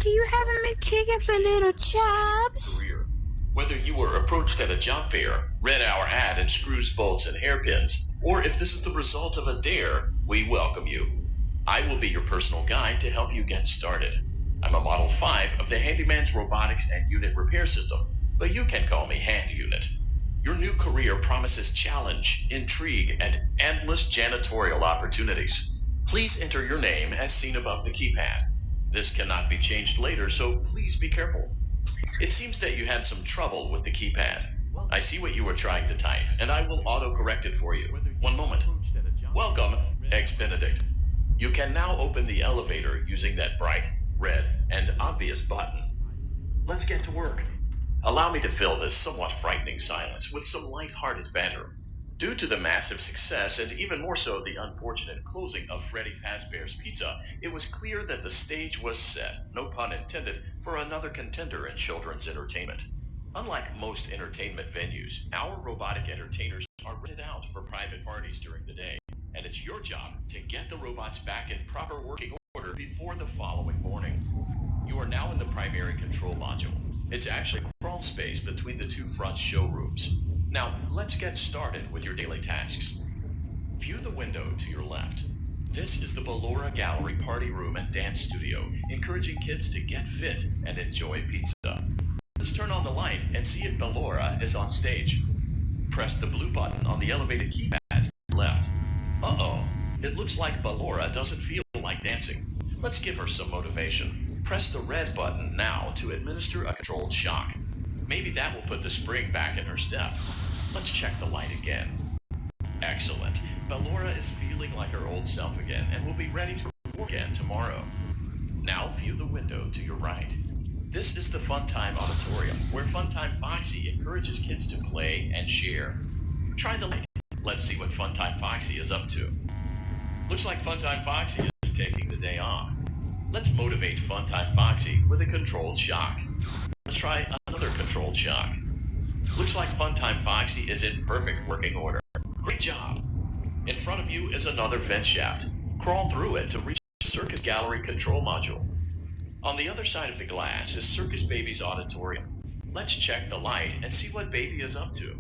do you have any tickets for little jobs? Career. Whether you were approached at a job fair, read our ad in screws, bolts, and hairpins, or if this is the result of a dare, we welcome you. I will be your personal guide to help you get started. I'm a Model 5 of the Handyman's Robotics and Unit Repair System, but you can call me Hand Unit. Your new career promises challenge, intrigue, and endless janitorial opportunities. Please enter your name as seen above the keypad. This cannot be changed later, so please be careful. It seems that you had some trouble with the keypad. I see what you were trying to type, and I will auto-correct it for you. One moment. Welcome, Ex-Benedict. You can now open the elevator using that bright, red, and obvious button. Let's get to work. Allow me to fill this somewhat frightening silence with some light-hearted banter. Due to the massive success, and even more so the unfortunate closing of Freddy Fazbear's Pizza, it was clear that the stage was set, no pun intended, for another contender in children's entertainment. Unlike most entertainment venues, our robotic entertainers are rented out for private parties during the day, and it's your job to get the robots back in proper working order before the following morning. You are now in the primary control module. It's actually a crawl space between the two front showrooms. Now, let's get started with your daily tasks. View the window to your left. This is the Ballora Gallery Party Room and Dance Studio, encouraging kids to get fit and enjoy pizza. Let's turn on the light and see if Ballora is on stage. Press the blue button on the elevated keypad to the left. Uh-oh, it looks like Ballora doesn't feel like dancing. Let's give her some motivation. Press the red button now to administer a controlled shock. Maybe that will put the spring back in her step. Let's check the light again. Excellent. Ballora is feeling like her old self again and will be ready to perform again tomorrow. Now view the window to your right. This is the Funtime Auditorium, where Funtime Foxy encourages kids to play and share. Try the light. Let's see what Funtime Foxy is up to. Looks like Funtime Foxy is taking the day off. Let's motivate Funtime Foxy with a controlled shock. Let's try another controlled shock. Looks like Funtime Foxy is in perfect working order. Great job! In front of you is another vent shaft. Crawl through it to reach the Circus Gallery control module. On the other side of the glass is Circus Baby's auditorium. Let's check the light and see what Baby is up to.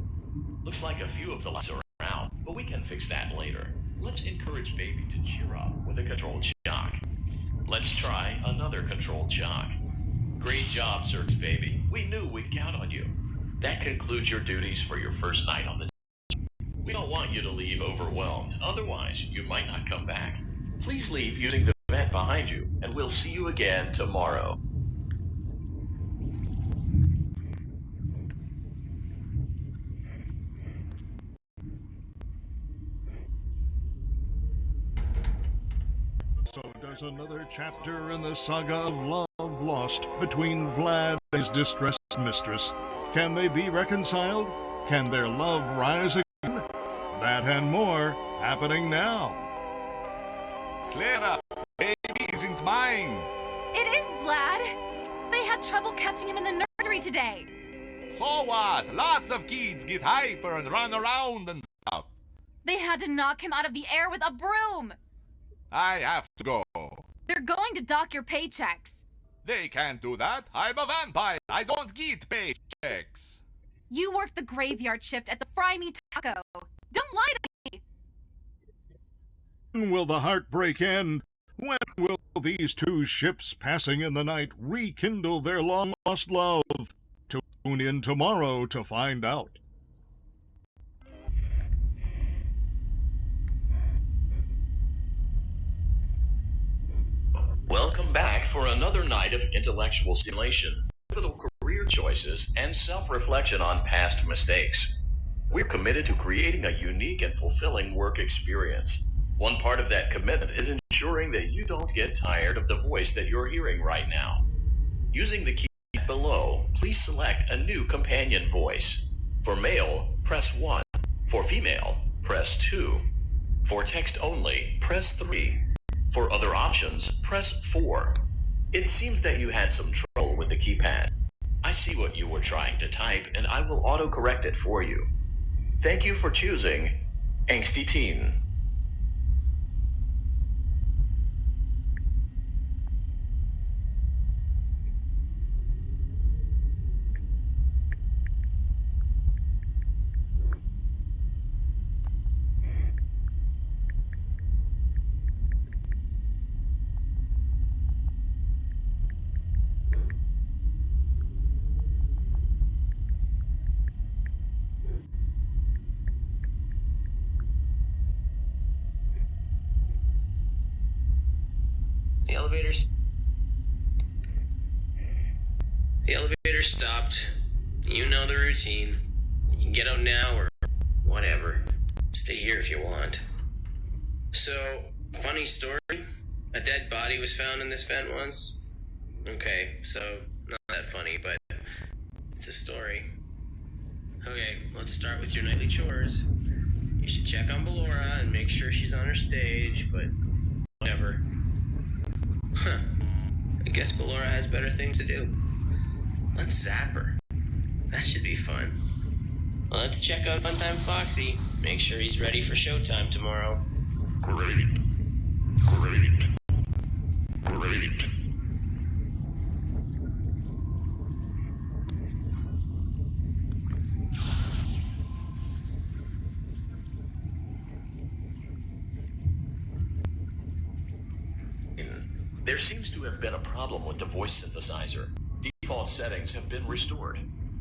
Looks like a few of the lights are around, but we can fix that later. Let's encourage Baby to cheer up with a controlled shock. Let's try another controlled shock. Great job, Circus Baby. We knew we'd count on you. That concludes your duties for your first night on the team. We don't want you to leave overwhelmed, otherwise you might not come back. Please leave using the vent behind you, and we'll see you again tomorrow. So does another chapter in the saga of love lost between Vlad and his distressed mistress. Can they be reconciled? Can their love rise again? That and more happening now. Clara, baby isn't mine. It is, Vlad. They had trouble catching him in the nursery today. So what? Lots of kids get hyper and run around and stuff. They had to knock him out of the air with a broom. I have to go. They're going to dock your paychecks. They can't do that. I'm a vampire. I don't get paychecks. You work the graveyard shift at the Fry Me Taco. Don't lie to me. When will the heartbreak end? When will these two ships passing in the night rekindle their long-lost love? Tune in tomorrow to find out. Welcome back for another night of intellectual stimulation, pivotal career choices, and self-reflection on past mistakes. We're committed to creating a unique and fulfilling work experience. One part of that commitment is ensuring that you don't get tired of the voice that you're hearing right now. Using the key below, please select a new companion voice. For male, press 1. For female, press 2. For text only, press 3. For other options, press 4. It seems that you had some trouble with the keypad. I see what you were trying to type, and I will auto-correct it for you. Thank you for choosing Angsty Teen. The elevator stopped. You know the routine. You can get out now or whatever. Stay here if you want. So, funny story. A dead body was found in this vent once. Okay, so not that funny, but it's a story. Okay, let's start with your nightly chores. You should check on Ballora and make sure she's on her stage, but whatever. Huh. I guess Ballora has better things to do. Let's zap her. That should be fun. Let's check out Funtime Foxy. Make sure he's ready for showtime tomorrow. Great. There seems to have been a problem with the voice synthesizer. Default settings have been restored.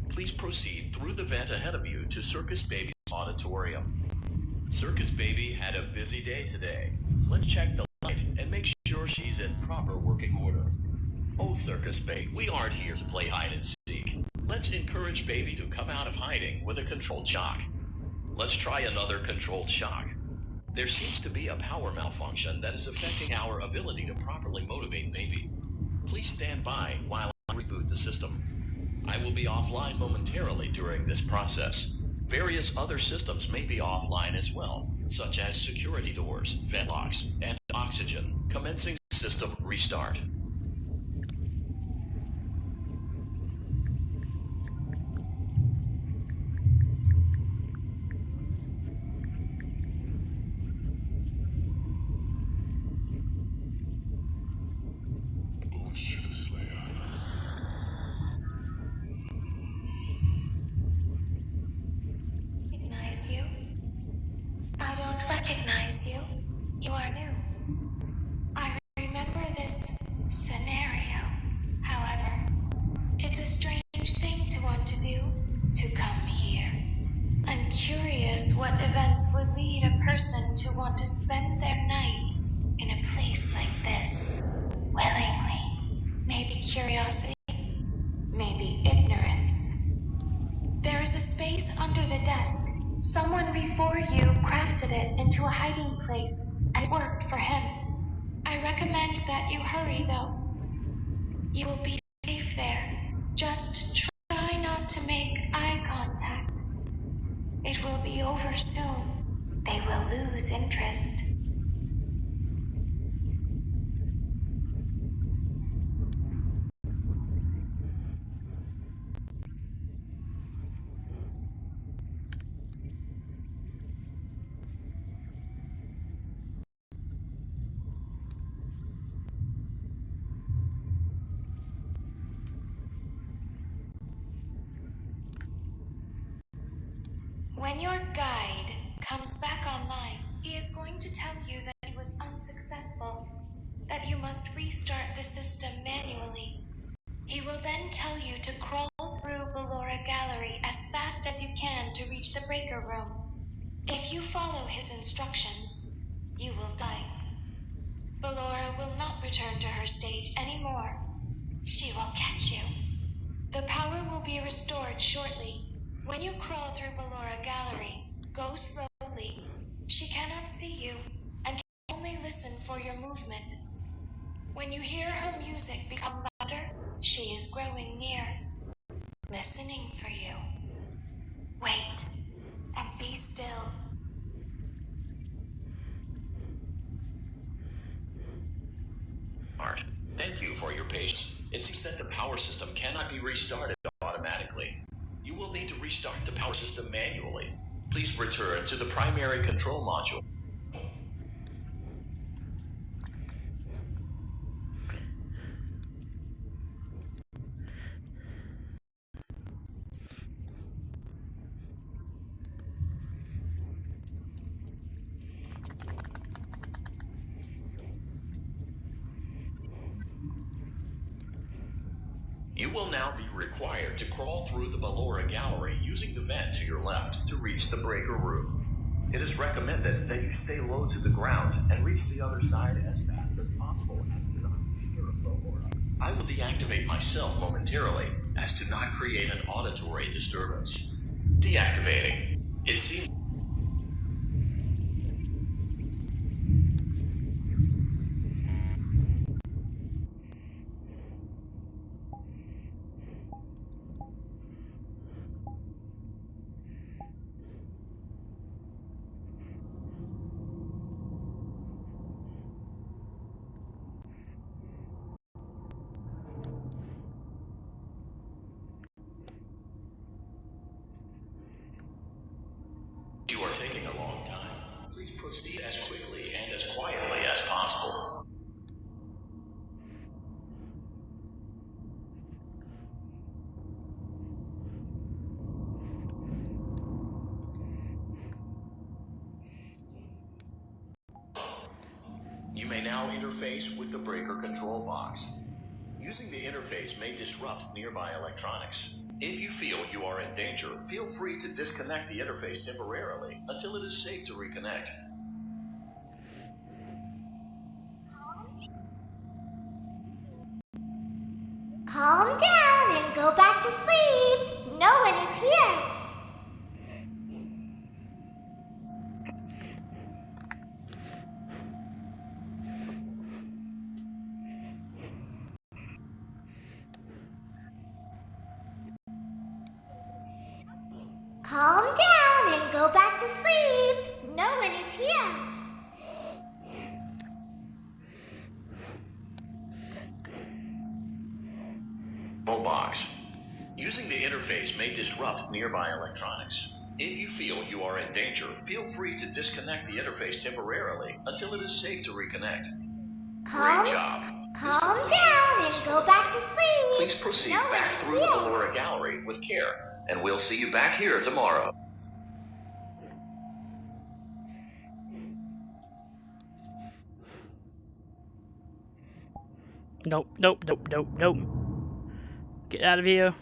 Please proceed through the vent ahead of you to Circus Baby's auditorium. Circus Baby had a busy day today. Let's check the light and make sure she's in proper working order. Oh, Circus Baby, we aren't here to play hide and seek. Let's encourage Baby to come out of hiding with a controlled shock. Let's try another controlled shock. There seems to be a power malfunction that is affecting our ability to properly motivate Baby. Please stand by while I reboot the system. I will be offline momentarily during this process. Various other systems may be offline as well, such as security doors, vent locks, and oxygen. Commencing system restart. Recognize you? I don't recognize you. You are new. I remember this scenario. However, it's a strange thing to want to do, to come here. I'm curious what events would lead a person to want to spend their nights in a place like this, willingly. Maybe curiosity, maybe ignorance. There is a space under the desk. Someone before you crafted it into a hiding place, and it worked for him. I recommend that you hurry, though. You will be safe there. Just try not to make eye contact. It will be over soon. They will lose interest. When your guide comes back online, he is going to tell you that he was unsuccessful, that you must restart the system manually. He will then tell you to crawl through Ballora Gallery as fast as you can to reach the breaker room. If you follow his instructions, you will die. Ballora will not return to her stage anymore. She will catch you. The power will be restored shortly. When you crawl through Ballora Gallery, go slowly. She cannot see you and can only listen for your movement. When you hear her music become louder, she is growing near, listening for you. Wait and be still. Art, thank you for your patience. It seems that the power system cannot be restarted automatically. You will need to restart the power system manually. Please return to the primary control module. You will now be required to crawl through the Ballora Gallery using the vent to your left to reach the breaker room. It is recommended that you stay low to the ground and reach the other side as fast as possible as to not I will deactivate myself momentarily as to not create an auditory disturbance. Deactivating. It seems you are taking a long time. Please proceed as quickly and as quietly as possible. You may now interface with the breaker control box. Using the interface may disrupt nearby electronics. If you feel you are in danger, feel free to disconnect the interface temporarily until it is safe to reconnect. Calm down and go back to sleep. No one is here. Calm down and go back to sleep. No one is here. Box. Using the interface may disrupt nearby electronics. If you feel you are in danger, feel free to disconnect the interface temporarily until it is safe to reconnect. Great job. Calm down and go back to sleep. Please proceed No one back is through the here. Ballora Gallery with care, and we'll see you back here tomorrow. Nope, nope, nope, nope, nope. Get out of here.